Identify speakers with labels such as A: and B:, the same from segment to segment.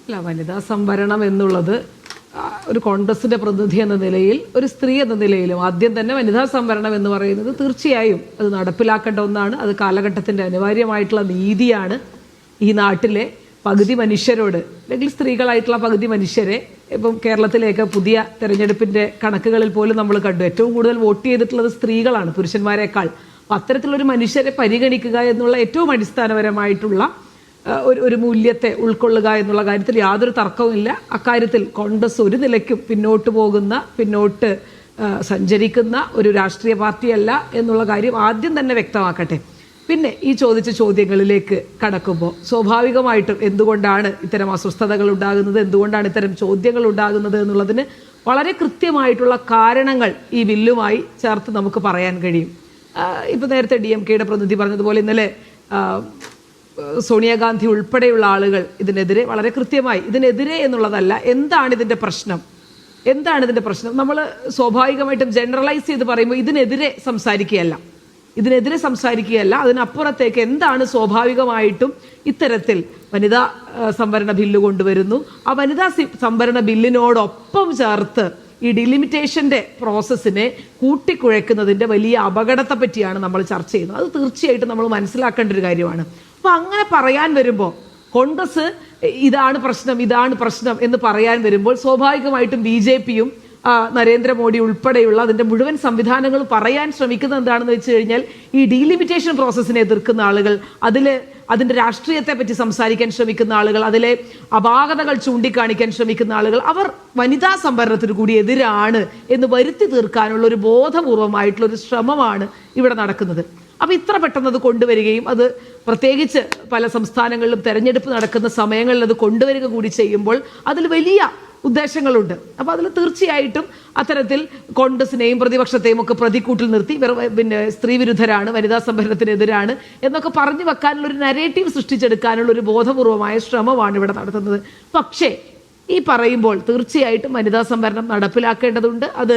A: അല്ല, വനിതാ സംവരണം എന്നുള്ളത് ഒരു കോൺഗ്രസിന്റെ പ്രതിനിധി എന്ന നിലയിൽ, ഒരു സ്ത്രീ എന്ന നിലയിലും ആദ്യം തന്നെ വനിതാ സംവരണം എന്ന് പറയുന്നത് തീർച്ചയായും അത് നടപ്പിലാക്കേണ്ട ഒന്നാണ്. അത് കാലഘട്ടത്തിന്റെ അനിവാര്യമായിട്ടുള്ള നീതിയാണ്. ഈ നാട്ടിലെ പകുതി മനുഷ്യരോട്, അല്ലെങ്കിൽ സ്ത്രീകളായിട്ടുള്ള പകുതി മനുഷ്യരെ, ഇപ്പം കേരളത്തിലേക്ക് പുതിയ തെരഞ്ഞെടുപ്പിന്റെ കണക്കുകളിൽ പോലും നമ്മൾ കണ്ടു, ഏറ്റവും കൂടുതൽ വോട്ട് ചെയ്തിട്ടുള്ളത് സ്ത്രീകളാണ് പുരുഷന്മാരെക്കാൾ. അപ്പം അത്തരത്തിലൊരു മനുഷ്യരെ പരിഗണിക്കുക എന്നുള്ള ഏറ്റവും അടിസ്ഥാനപരമായിട്ടുള്ള ഒരു മൂല്യത്തെ ഉൾക്കൊള്ളുക എന്നുള്ള കാര്യത്തിൽ യാതൊരു തർക്കവുമില്ല. അക്കാര്യത്തിൽ കോൺഗ്രസ് ഒരു നിലയ്ക്കും പിന്നോട്ട് സഞ്ചരിക്കുന്ന ഒരു രാഷ്ട്രീയ പാർട്ടിയല്ല എന്നുള്ള കാര്യം ആദ്യം തന്നെ വ്യക്തമാക്കട്ടെ. പിന്നെ ഈ ചോദിച്ച ചോദ്യങ്ങളിലേക്ക് കടക്കുമ്പോൾ സ്വാഭാവികമായിട്ടും എന്തുകൊണ്ടാണ് ഇത്തരം അസ്വസ്ഥതകൾ ഉണ്ടാകുന്നത്, എന്തുകൊണ്ടാണ് ഇത്തരം ചോദ്യങ്ങൾ ഉണ്ടാകുന്നത് എന്നുള്ളതിന് വളരെ കൃത്യമായിട്ടുള്ള കാരണങ്ങൾ ഈ ബില്ലുമായി ചേർത്ത് നമുക്ക് പറയാൻ കഴിയും. ഇപ്പം നേരത്തെ DMK-യുടെ പ്രതിനിധി പറഞ്ഞതുപോലെ ഇന്നലെ സോണിയാഗാന്ധി ഉൾപ്പെടെയുള്ള ആളുകൾ ഇതിനെതിരെ വളരെ കൃത്യമായി, ഇതിനെതിരെ എന്നുള്ളതല്ല, എന്താണ് ഇതിൻ്റെ പ്രശ്നം, നമ്മൾ സ്വാഭാവികമായിട്ടും ജനറലൈസ് ചെയ്ത് പറയുമ്പോൾ ഇതിനെതിരെ സംസാരിക്കുകയല്ല, അതിനപ്പുറത്തേക്ക് എന്താണ് സ്വാഭാവികമായിട്ടും ഇത്തരത്തിൽ വനിതാ സംവരണ ബില്ല് കൊണ്ടുവരുന്നു, ആ വനിതാ സംവരണ ബില്ലിനോടൊപ്പം ചേർത്ത് ഈ ഡിലിമിറ്റേഷൻ്റെ പ്രോസസ്സിനെ കൂട്ടിക്കുഴയ്ക്കുന്നതിൻ്റെ വലിയ അപകടത്തെ പറ്റിയാണ് നമ്മൾ ചർച്ച ചെയ്യുന്നത്. അത് തീർച്ചയായിട്ടും നമ്മൾ മനസ്സിലാക്കേണ്ട ഒരു കാര്യമാണ്. അപ്പോൾ അങ്ങനെ പറയാൻ വരുമ്പോൾ, കോൺഗ്രസ് ഇതാണ് പ്രശ്നം എന്ന് പറയാൻ വരുമ്പോൾ സ്വാഭാവികമായിട്ടും BJP-യും നരേന്ദ്രമോദി ഉൾപ്പെടെയുള്ള അതിൻ്റെ മുഴുവൻ സംവിധാനങ്ങളും പറയാൻ ശ്രമിക്കുന്നത് എന്താണെന്ന് വെച്ച് കഴിഞ്ഞാൽ, ഈ ഡീലിമിറ്റേഷൻ പ്രോസസ്സിനെ എതിർക്കുന്ന ആളുകൾ, അതിൻ്റെ രാഷ്ട്രീയത്തെ പറ്റി സംസാരിക്കാൻ ശ്രമിക്കുന്ന ആളുകൾ, അതിലെ അപാകതകൾ ചൂണ്ടിക്കാണിക്കാൻ ശ്രമിക്കുന്ന ആളുകൾ, അവർ വനിതാ സംവരണത്തിന് കൂടി എതിരാണ് എന്ന് വരുത്തി തീർക്കാനുള്ള ഒരു ബോധപൂർവമായിട്ടുള്ള ഒരു ശ്രമമാണ് ഇവിടെ നടക്കുന്നത്. അപ്പോൾ ഇത്ര പെട്ടെന്ന് അത് കൊണ്ടുവരികയും, അത് പ്രത്യേകിച്ച് പല സംസ്ഥാനങ്ങളിലും തെരഞ്ഞെടുപ്പ് നടക്കുന്ന സമയങ്ങളിൽ അത് കൊണ്ടുവരിക കൂടി ചെയ്യുമ്പോൾ അതിൽ വലിയ ഉദ്ദേശങ്ങളുണ്ട്. അപ്പോൾ അതിൽ തീർച്ചയായിട്ടും അത്തരത്തിൽ കോൺഗ്രസിനെയും പ്രതിപക്ഷത്തെയും ഒക്കെ പ്രതിക്കൂട്ടിൽ നിർത്തി പിന്നെ സ്ത്രീ വിരുദ്ധരാണ്, വനിതാ സംവരണത്തിനെതിരാണ് എന്നൊക്കെ പറഞ്ഞു വെക്കാനുള്ള ഒരു നരേറ്റീവ് സൃഷ്ടിച്ചെടുക്കാനുള്ള ഒരു ബോധപൂർവമായ ശ്രമമാണ് ഇവിടെ നടത്തുന്നത്. പക്ഷേ ഈ പറയുമ്പോൾ തീർച്ചയായിട്ടും വനിതാ സംവരണം നടപ്പിലാക്കേണ്ടതുണ്ട്. അത്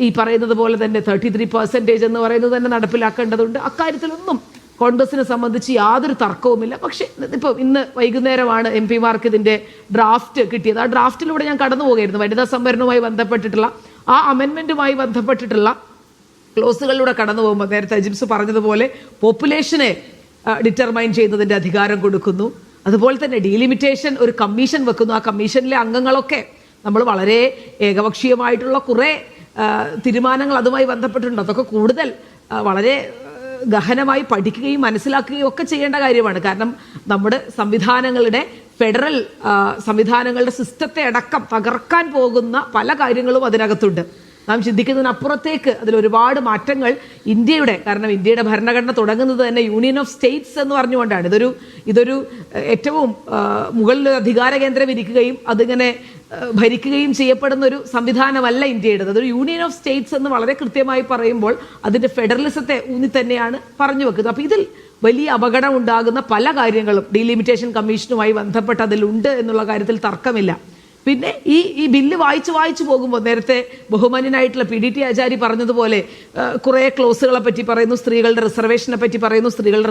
A: ഈ പറയുന്നത് പോലെ തന്നെ 33% എന്ന് പറയുന്നത് തന്നെ നടപ്പിലാക്കേണ്ടതുണ്ട്. അക്കാര്യത്തിലൊന്നും കോൺഗ്രസിനെ സംബന്ധിച്ച് യാതൊരു തർക്കവുമില്ല. പക്ഷേ ഇപ്പം ഇന്ന് വൈകുന്നേരമാണ് MP-മാർക്ക് ഇതിൻ്റെ ഡ്രാഫ്റ്റ് കിട്ടിയത്. ആ ഡ്രാഫ്റ്റിലൂടെ ഞാൻ കടന്നു പോകുകയായിരുന്നു. വനിതാ സംവരണവുമായി ബന്ധപ്പെട്ടിട്ടുള്ള ആ അമെൻമെൻറ്റുമായി ബന്ധപ്പെട്ടിട്ടുള്ള ക്ലോസുകളിലൂടെ കടന്നു പോകുമ്പോൾ നേരത്തെ അജിംസ് പറഞ്ഞതുപോലെ പോപ്പുലേഷനെ ഡിറ്റർമൈൻ ചെയ്യുന്നതിൻ്റെ അധികാരം കൊടുക്കുന്നു. അതുപോലെ തന്നെ ഡീലിമിറ്റേഷൻ ഒരു കമ്മീഷൻ വെക്കുന്നു. ആ കമ്മീഷനിലെ അംഗങ്ങളൊക്കെ നമ്മൾ വളരെ ഏകപക്ഷീയമായിട്ടുള്ള കുറേ തീരുമാനങ്ങൾ അതുമായി ബന്ധപ്പെട്ടിട്ടുണ്ട്. അതൊക്കെ കൂടുതൽ വളരെ ഗഹനമായി പഠിക്കുകയും മനസ്സിലാക്കുകയും ഒക്കെ ചെയ്യേണ്ട കാര്യമാണ്. കാരണം നമ്മുടെ ഫെഡറൽ സംവിധാനങ്ങളുടെ സിസ്റ്റത്തെ അടക്കം തകർക്കാൻ പോകുന്ന പല കാര്യങ്ങളും അതിനകത്തുണ്ട്. നാം ചിന്തിക്കുന്നതിനപ്പുറത്തേക്ക് അതിലൊരുപാട് മാറ്റങ്ങൾ കാരണം ഇന്ത്യയുടെ ഭരണഘടന തുടങ്ങുന്നത് തന്നെ യൂണിയൻ ഓഫ് സ്റ്റേറ്റ്സ് എന്ന് പറഞ്ഞുകൊണ്ടാണ്. ഇതൊരു ഏറ്റവും മുകളിൽ അധികാര കേന്ദ്രം ഇരിക്കുകയും അതിങ്ങനെ ഭരിക്കുകയും ചെയ്യപ്പെടുന്ന ഒരു സംവിധാനമല്ല ഇന്ത്യയുടേത്. അതൊരു യൂണിയൻ ഓഫ് സ്റ്റേറ്റ്സ് എന്ന് വളരെ കൃത്യമായി പറയുമ്പോൾ അതിൻ്റെ ഫെഡറലിസത്തെ ഊന്നി തന്നെയാണ് പറഞ്ഞു വെക്കുന്നത്. അപ്പോൾ ഇതിൽ വലിയ അപകടം ഉണ്ടാകുന്ന പല കാര്യങ്ങളും ഡീലിമിറ്റേഷൻ കമ്മീഷനുമായി ബന്ധപ്പെട്ട് അതിലുണ്ട് എന്നുള്ള കാര്യത്തിൽ തർക്കമില്ല. പിന്നെ ഈ ബില്ല് വായിച്ചു പോകുമ്പോൾ നേരത്തെ ബഹുമാന്യനായിട്ടുള്ള PDT ആചാരി പറഞ്ഞതുപോലെ കുറേ ക്ലോസുകളെ പറ്റി പറയുന്നു, സ്ത്രീകളുടെ റിസർവേഷനെ പറ്റി പറയുന്നു, സ്ത്രീകളുടെ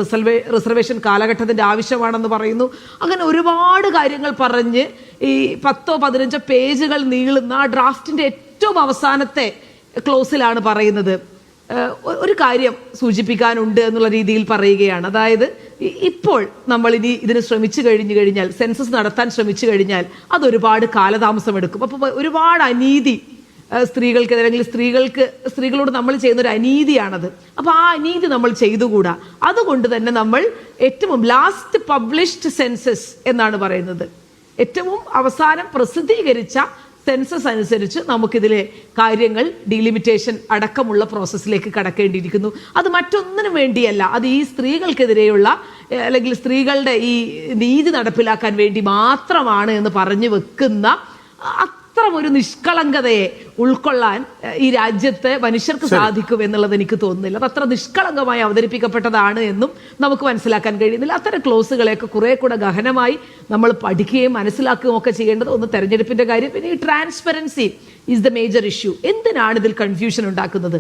A: റിസർവേഷൻ കാലഘട്ടത്തിൻ്റെ ആവശ്യമാണെന്ന് പറയുന്നു. അങ്ങനെ ഒരുപാട് കാര്യങ്ങൾ പറഞ്ഞ് ഈ 10-15 പേജുകൾ നീളുന്ന ആ ഡ്രാഫ്റ്റിൻ്റെ ഏറ്റവും അവസാനത്തെ ക്ലോസിലാണ് പറയുന്നത്, ഒരു കാര്യം സൂചിപ്പിക്കാനുണ്ട് എന്നുള്ള രീതിയിൽ പറയുകയാണ്. അതായത് ഇപ്പോൾ നമ്മൾ ഇനി ഇതിന് ശ്രമിച്ചു കഴിഞ്ഞാൽ, സെൻസസ് നടത്താൻ ശ്രമിച്ചു കഴിഞ്ഞാൽ അതൊരുപാട് കാലതാമസം എടുക്കും. അപ്പോൾ ഒരുപാട് അനീതി സ്ത്രീകൾക്കെതിരെ, അല്ലെങ്കിൽ സ്ത്രീകളോട് നമ്മൾ ചെയ്യുന്ന ഒരു അനീതിയാണത്. അപ്പോൾ ആ അനീതി നമ്മൾ ചെയ്തുകൂടാ. അതുകൊണ്ട് തന്നെ നമ്മൾ ഏറ്റവും ലാസ്റ്റ് പബ്ലിഷ്ഡ് സെൻസസ് എന്നാണ് പറയുന്നത്, ഏറ്റവും അവസാനം പ്രസിദ്ധീകരിച്ച സെൻസസ് അനുസരിച്ച് നമുക്കിതിലെ കാര്യങ്ങൾ ഡീലിമിറ്റേഷൻ അടക്കമുള്ള പ്രോസസ്സിലേക്ക് കടക്കേണ്ടിയിരിക്കുന്നു. അത് മറ്റൊന്നിനും വേണ്ടിയല്ല, അത് ഈ സ്ത്രീകൾക്കെതിരെയുള്ള അല്ലെങ്കിൽ സ്ത്രീകളുടെ ഈ നീതി നടപ്പിലാക്കാൻ വേണ്ടി മാത്രമാണ് എന്ന് പറഞ്ഞു വെക്കുന്ന അത്തരം ഒരു നിഷ്കളങ്കതയെ ഉൾക്കൊള്ളാൻ ഈ രാജ്യത്തെ മനുഷ്യർക്ക് സാധിക്കും എന്നുള്ളത് എനിക്ക് തോന്നുന്നില്ല. അത് അത്ര നിഷ്കളങ്കമായി അവതരിപ്പിക്കപ്പെട്ടതാണ് എന്നും നമുക്ക് മനസ്സിലാക്കാൻ കഴിയുന്നില്ല. അത്തരം ക്ലോസുകളെയൊക്കെ കുറെ കൂടെ ഗഹനമായി നമ്മൾ പഠിക്കുകയും മനസ്സിലാക്കുകയും ഒക്കെ ചെയ്യേണ്ടത് ഒന്ന് തെരഞ്ഞെടുപ്പിന്റെ കാര്യം. പിന്നെ ഈ transparency is the major issue. എന്തിനാണ് ഇതിൽ കൺഫ്യൂഷൻ ഉണ്ടാക്കുന്നത്?